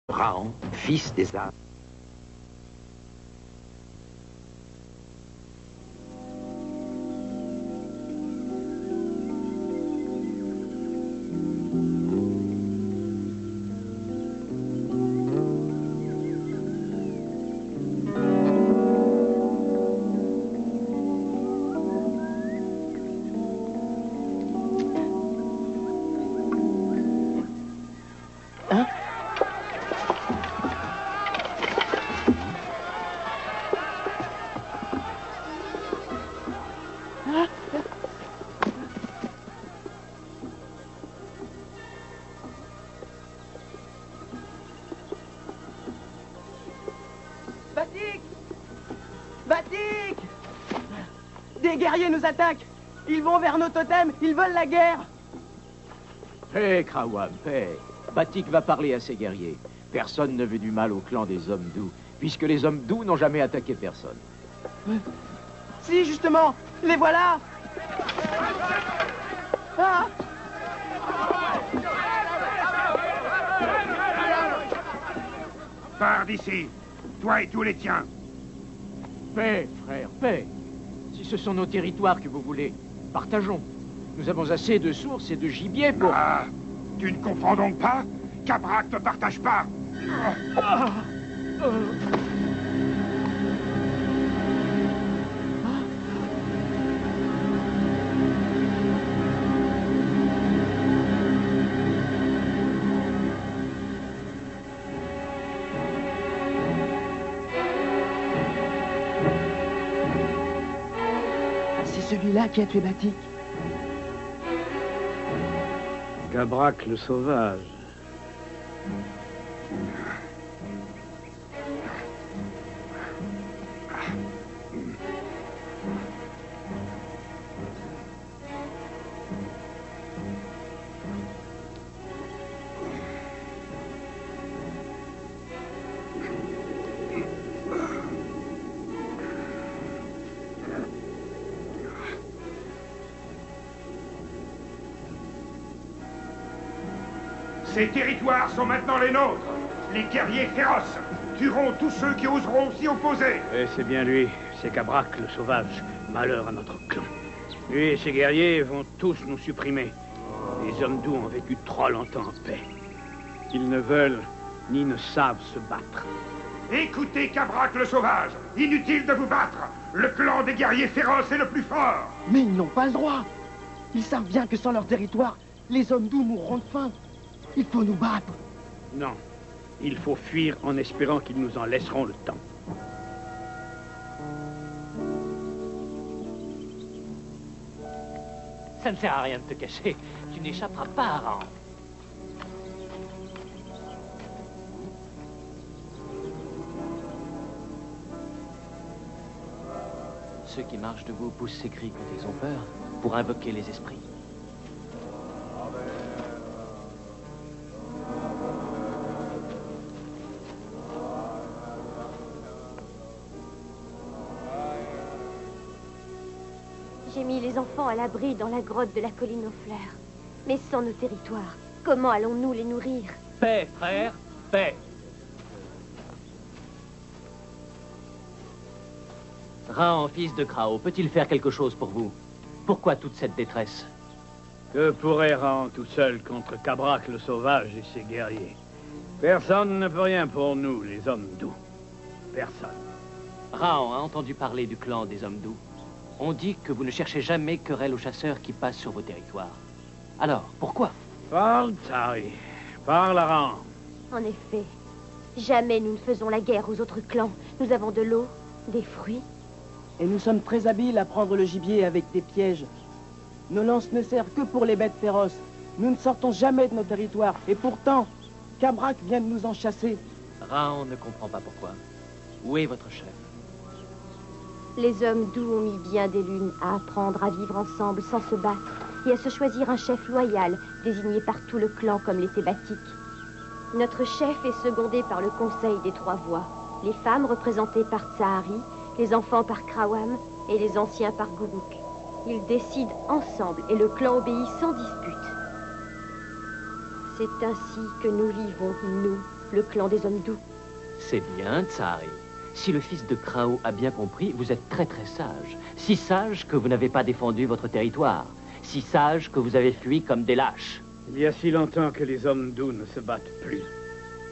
Rahan, fils des âmes. Batik! Batik! Des guerriers nous attaquent! Ils vont vers nos totems, ils veulent la guerre! Paix, Krawam, paix. Batik va parler à ses guerriers. Personne ne veut du mal au clan des hommes doux, puisque les hommes doux n'ont jamais attaqué personne. Si, justement, les voilà! Ah! Pars d'ici, toi et tous les tiens. Paix, frère, paix. Si ce sont nos territoires que vous voulez, partageons. Nous avons assez de sources et de gibier pour... Ah, tu ne comprends donc pas qu'Abrak ne partage pas. C'est celui-là qui a tué Batik. Gabrak le sauvage. Ces territoires sont maintenant les nôtres. Les guerriers féroces tueront tous ceux qui oseront s'y opposer. Et c'est bien lui, c'est Gabrak le sauvage. Malheur à notre clan. Lui et ses guerriers vont tous nous supprimer. Les hommes doux ont vécu trop longtemps en paix. Ils ne veulent ni ne savent se battre. Écoutez Gabrak le sauvage. Inutile de vous battre. Le clan des guerriers féroces est le plus fort. Mais ils n'ont pas le droit! Ils savent bien que sans leur territoire, les hommes doux mourront de faim. Il faut nous battre. Non, il faut fuir en espérant qu'ils nous en laisseront le temps. Ça ne sert à rien de te cacher. Tu n'échapperas pas à Rahan. Ceux qui marchent debout poussent ces cris quand ils ont peur pour invoquer les esprits. J'ai mis les enfants à l'abri dans la grotte de la colline aux fleurs. Mais sans nos territoires, comment allons-nous les nourrir? Paix, frère, paix. Rahan, fils de Krao, peut-il faire quelque chose pour vous? Pourquoi toute cette détresse? Que pourrait Rahan tout seul contre Gabrak le sauvage et ses guerriers? Personne ne peut rien pour nous, les hommes doux. Personne. Rahan a entendu parler du clan des hommes doux. On dit que vous ne cherchez jamais querelle aux chasseurs qui passent sur vos territoires. Alors, pourquoi? Parle, Tari. Parle, Rahan. En effet, jamais nous ne faisons la guerre aux autres clans. Nous avons de l'eau, des fruits. Et nous sommes très habiles à prendre le gibier avec des pièges. Nos lances ne servent que pour les bêtes féroces. Nous ne sortons jamais de nos territoires. Et pourtant, Gabrak vient de nous en chasser. Rahan ne comprend pas pourquoi. Où est votre chef? Les hommes doux ont mis bien des lunes à apprendre à vivre ensemble sans se battre et à se choisir un chef loyal, désigné par tout le clan comme l'était Batik. Notre chef est secondé par le conseil des trois voix, les femmes représentées par Tsahari, les enfants par Krawam et les anciens par Guruk. Ils décident ensemble et le clan obéit sans dispute. C'est ainsi que nous vivons, nous, le clan des hommes doux. C'est bien, Tsari. Si le fils de Krao a bien compris, vous êtes très très sage. Si sage que vous n'avez pas défendu votre territoire. Si sage que vous avez fui comme des lâches. Il y a si longtemps que les hommes doux ne se battent plus.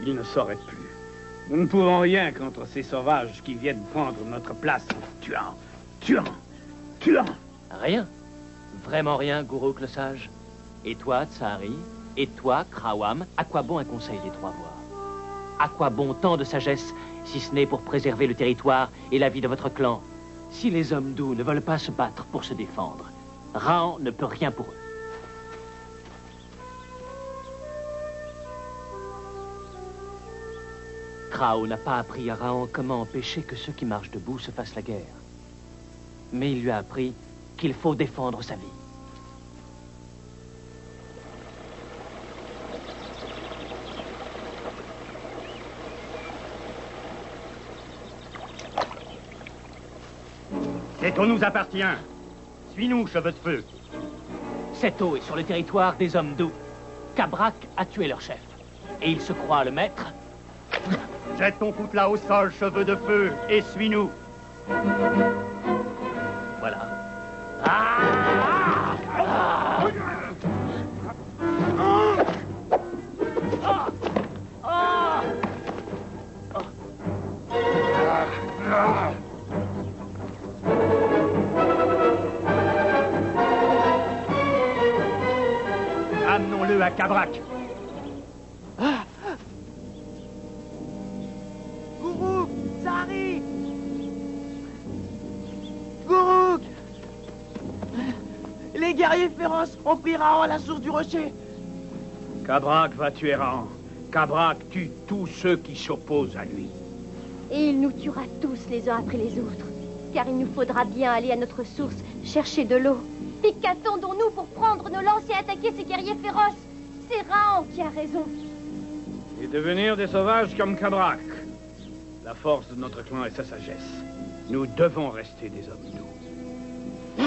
Ils ne sauraient plus. Nous ne pouvons rien contre ces sauvages qui viennent prendre notre place en tuant. Rien. Vraiment rien, Guruk le sage. Et toi, Tsari, et toi, Krawam, à quoi bon un conseil des trois voies? À quoi bon tant de sagesse, si ce n'est pour préserver le territoire et la vie de votre clan? Si les hommes doux ne veulent pas se battre pour se défendre, Raon ne peut rien pour eux. Krao n'a pas appris à Raon comment empêcher que ceux qui marchent debout se fassent la guerre. Mais il lui a appris qu'il faut défendre sa vie. Cette eau nous appartient. Suis-nous, cheveux de feu. Cette eau est sur le territoire des hommes doux. Kabrak a tué leur chef. Et il se croit le maître. Jette ton coutelas au sol, cheveux de feu, et suis-nous. Voilà. Amenons-le à Kabrak. Guruk, Tsari, Guruk. Les guerriers féroces ont pris Raon à la source du rocher. Kabrak va tuer Raon. Kabrak tue tous ceux qui s'opposent à lui. Et il nous tuera tous les uns après les autres. Car il nous faudra bien aller à notre source, chercher de l'eau. Et qu'attendons-nous pour prendre nos lances et attaquer ces guerriers féroces? C'est Raon qui a raison. Et devenir des sauvages comme Kabrak. La force de notre clan est sa sagesse. Nous devons rester des hommes doux.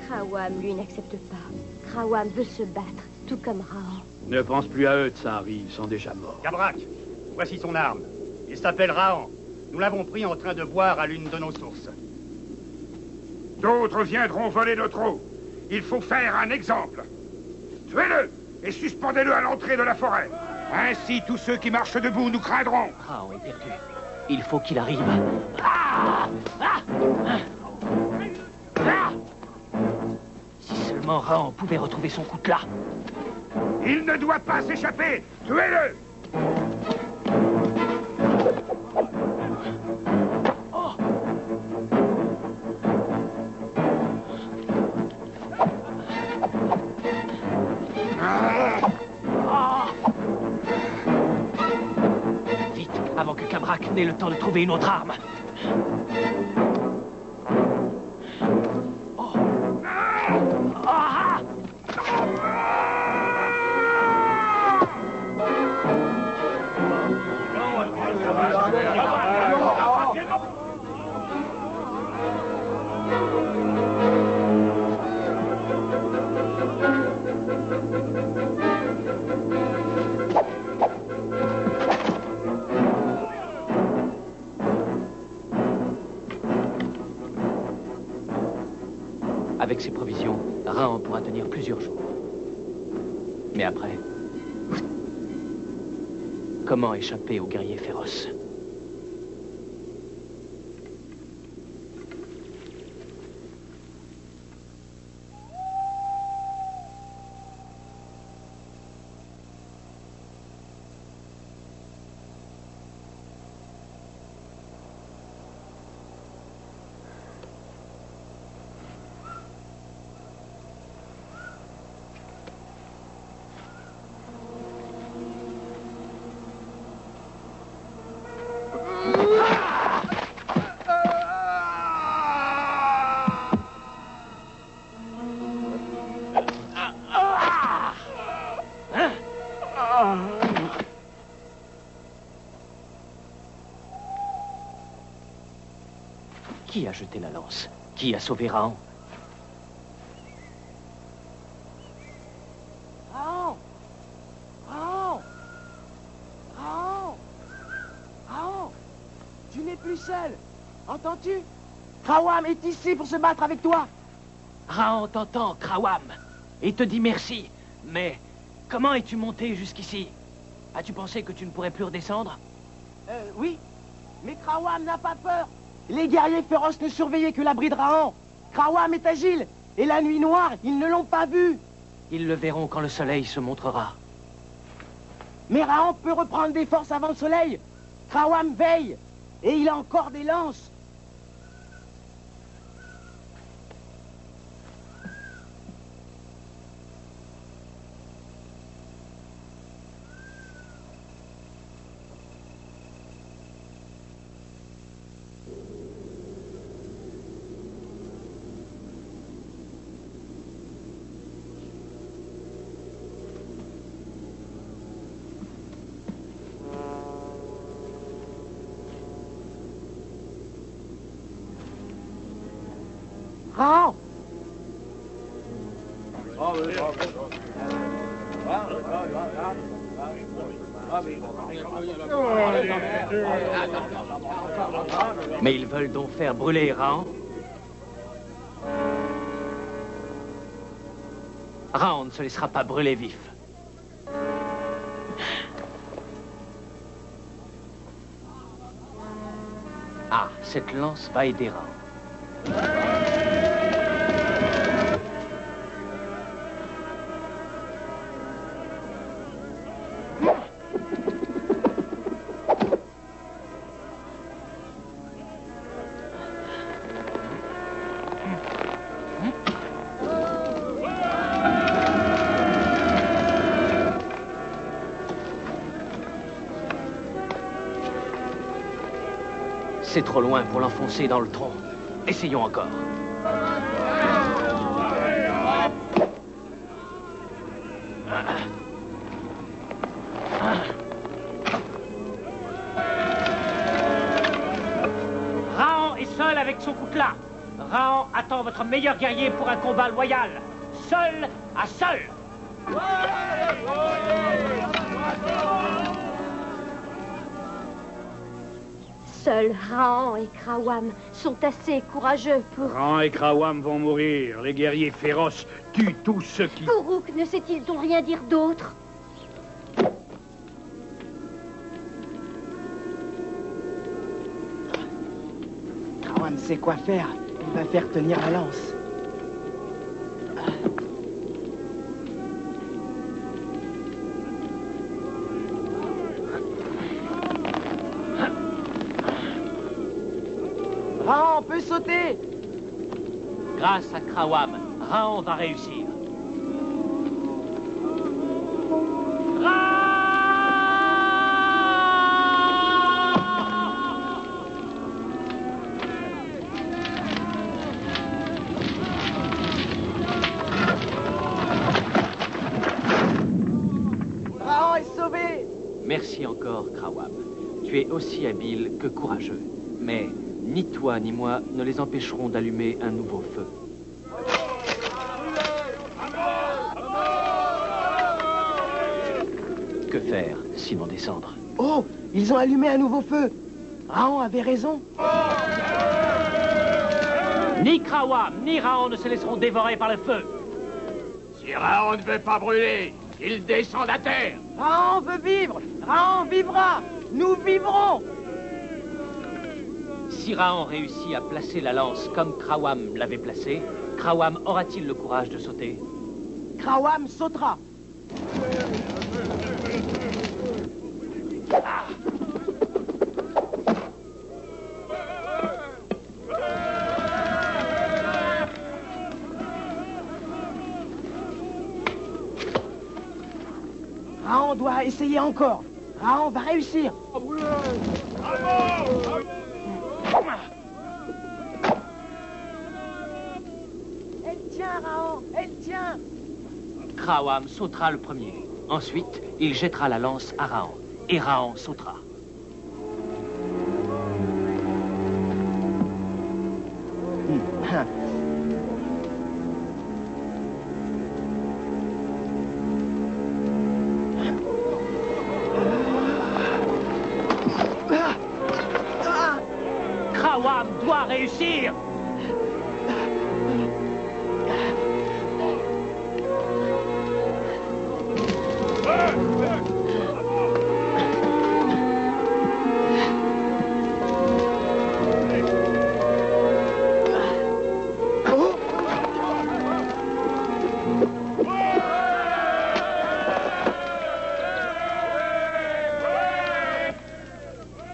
Krawam, lui, n'accepte pas. Krawam veut se battre, tout comme Raon. Ne pense plus à eux, Tsari, ils sont déjà morts. Kabrak, voici son arme. Il s'appelle Raon. Nous l'avons pris en train de boire à l'une de nos sources. D'autres viendront voler notre eau. Il faut faire un exemple. Tuez-le et suspendez-le à l'entrée de la forêt. Ainsi, tous ceux qui marchent debout nous craindront. Raon est perdu. Il faut qu'il arrive. Si seulement Raon pouvait retrouver son coutelas. Il ne doit pas s'échapper. Tuez-le. Vite, avant que Kabrak n'ait le temps de trouver une autre arme. Avec ces provisions, Raon pourra tenir plusieurs jours. Mais après, comment échapper aux guerriers féroces? Qui a jeté la lance? Qui a sauvé Raon? Raon! Raon! n'est plus seul. Entends-tu? Krawam est ici pour se battre avec toi. Raon t'entend, Krawam, et te dit merci. Mais comment es-tu monté jusqu'ici? As-tu pensé que tu ne pourrais plus redescendre? Oui. Mais Krawam n'a pas peur. Les guerriers féroces ne surveillaient que l'abri de Raon. Krawam est agile. Et la nuit noire, ils ne l'ont pas vu. Ils le verront quand le soleil se montrera. Mais Raon peut reprendre des forces avant le soleil. Krawam veille. Et il a encore des lances. Raon! Mais ils veulent donc faire brûler Raon? Raon ne se laissera pas brûler vif. Ah, cette lance va aider Raon. C'est trop loin pour l'enfoncer dans le tronc. Essayons encore. Raon est seul avec son coutelas. Raon attend votre meilleur guerrier pour un combat loyal. Seul à seul. Seuls Raon et Krawam sont assez courageux pour... Raon et Krawam vont mourir. Les guerriers féroces tuent tous ceux qui... Guruk ne sait-il donc rien dire d'autre? Krawam sait quoi faire. Il va faire tenir la lance. Raon peut sauter. Grâce à Krawam, Raon va réussir. Raon est sauvé. Merci encore, Krawam. Tu es aussi habile que courageux. Mais ni toi ni moi ne les empêcherons d'allumer un nouveau feu. Que faire, sinon descendre? Oh, ils ont allumé un nouveau feu. Raon avait raison. Ni Krawam, ni Raon ne se laisseront dévorer par le feu. Si Raon ne veut pas brûler, il descend à terre. Raon veut vivre. Raon vivra. Nous vivrons. Si Raon réussit à placer la lance comme Krawam l'avait placée, Krawam aura-t-il le courage de sauter? Krawam sautera. Raon doit essayer encore. Raon va réussir. Elle tient, Raon, elle tient. Krawam sautera le premier. Ensuite, il jettera la lance à Raon. Et Raon sautera. réussir.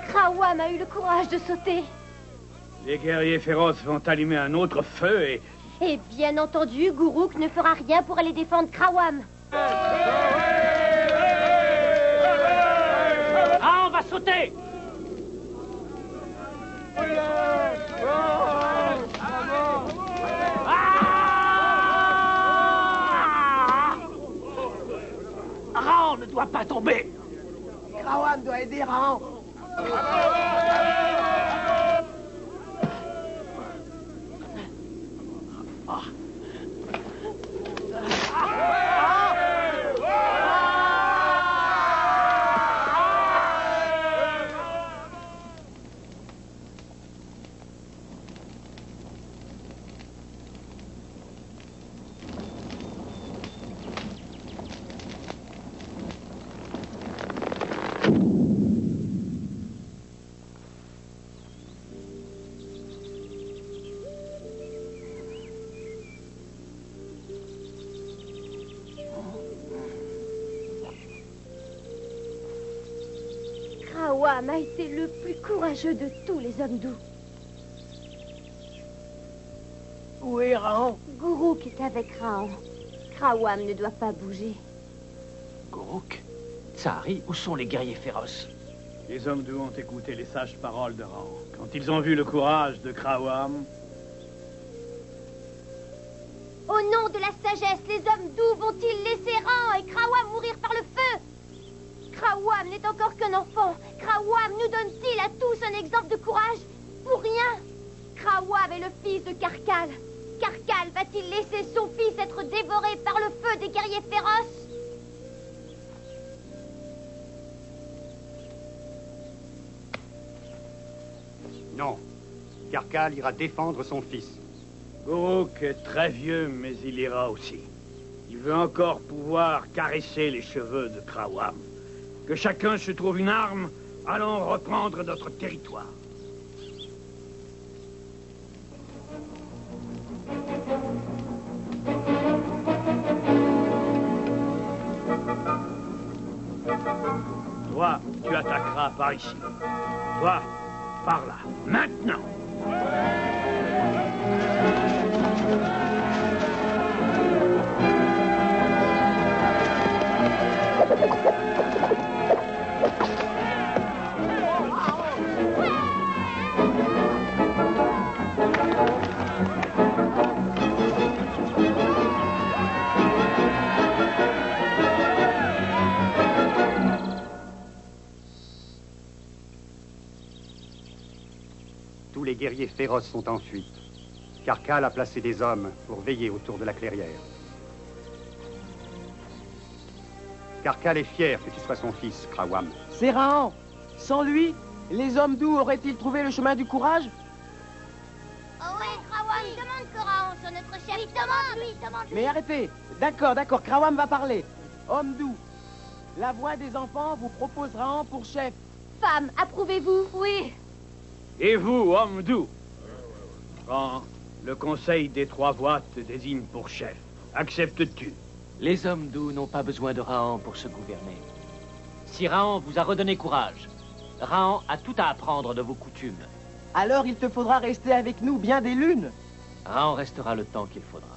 Krawam a eu le courage de sauter. Les guerriers féroces vont allumer un autre feu et... Et bien entendu, Guruk ne fera rien pour aller défendre Krawam. Ah, on va sauter. Raon ne doit pas tomber. Krawam doit aider Raon. Krawam a été le plus courageux de tous les hommes doux. Où est Raon? Guruk est avec Raon. Krawam ne doit pas bouger. Guruk, Tsahari, où sont les guerriers féroces? Les hommes doux ont écouté les sages paroles de Raon. Quand ils ont vu le courage de Krawam, Au nom de la sagesse, les hommes doux vont-ils laisser Raon et Krawam mourir par le feu? Krawam n'est encore qu'un enfant. Krawam nous donne-t-il à tous un exemple de courage? Pour rien. Krawam est le fils de Karkal. Karkal va-t-il laisser son fils être dévoré par le feu des guerriers féroces? Non. Karkal ira défendre son fils. Guruk est très vieux, mais il ira aussi. Il veut encore pouvoir caresser les cheveux de Krawam. Que chacun se trouve une arme, allons reprendre notre territoire. Toi, tu attaqueras par ici. Toi, par là. Maintenant! Tous les guerriers féroces sont en fuite. Karkal a placé des hommes pour veiller autour de la clairière. Karkal est fier que tu sois son fils, Krawam. C'est Raon. Sans lui, les hommes doux auraient-ils trouvé le chemin du courage? Oh ouais, Krawam, demande que Raon soit notre chef. Oui, demande-lui. Mais arrêtez. D'accord, Krawam va parler. Hommes doux, la voix des enfants vous propose Raon pour chef. Femme, approuvez-vous? Oui. Et vous, homme doux? Quand le conseil des trois voix te désigne pour chef, acceptes-tu? Les hommes doux n'ont pas besoin de Raon pour se gouverner. Si Raon vous a redonné courage, Raon a tout à apprendre de vos coutumes. Alors il te faudra rester avec nous bien des lunes. Raon restera le temps qu'il faudra.